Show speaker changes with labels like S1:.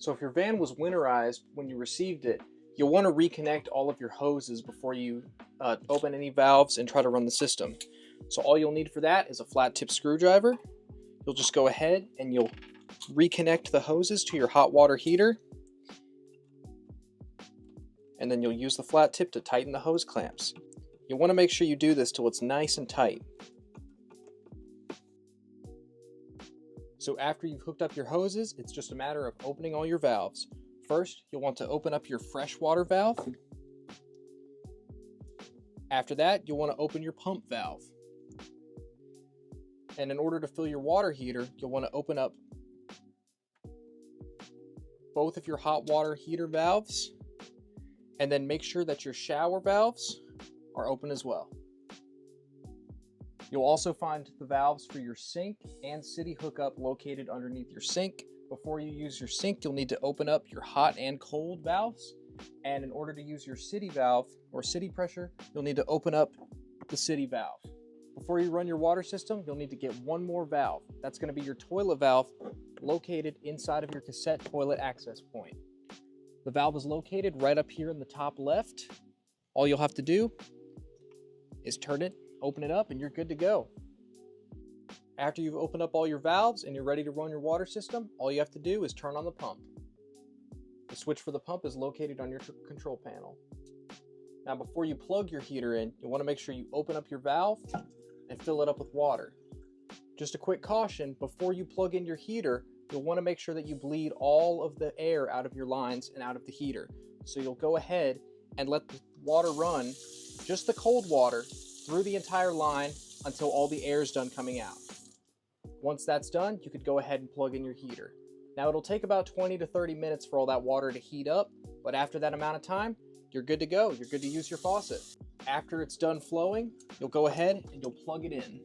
S1: So if your van was winterized when you received it, you'll want to reconnect all of your hoses before you open any valves and try to run the system. So all you'll need for that is a flat tip screwdriver. You'll just go ahead and you'll reconnect the hoses to your hot water heater. And then you'll use the flat tip to tighten the hose clamps. You want to make sure you do this till it's nice and tight. So after you've hooked up your hoses, it's just a matter of opening all your valves. First, you'll want to open up your freshwater valve. After that, you'll want to open your pump valve. And in order to fill your water heater, you'll want to open up both of your hot water heater valves, and then make sure that your shower valves are open as well. You'll also find the valves for your sink and city hookup located underneath your sink. Before you use your sink, you'll need to open up your hot and cold valves. And in order to use your city valve or city pressure, you'll need to open up the city valve. Before you run your water system, you'll need to get one more valve. That's going to be your toilet valve located inside of your cassette toilet access point. The valve is located right up here in the top left. All you'll have to do is turn it, open it up, and you're good to go. After you've opened up all your valves and you're ready to run your water system, all you have to do is turn on the pump. The switch for the pump is located on your control panel. Now before you plug your heater in, you want to make sure you open up your valve and fill it up with water. Just a quick caution, before you plug in your heater, you'll want to make sure that you bleed all of the air out of your lines and out of the heater. So you'll go ahead and let the water run, just the cold water, through the entire line until all the air is done coming out. Once that's done, you could go ahead and plug in your heater. Now it'll take about 20 to 30 minutes for all that water to heat up, but after that amount of time, you're good to go. You're good to use your faucet. After it's done flowing, you'll go ahead and you'll plug it in.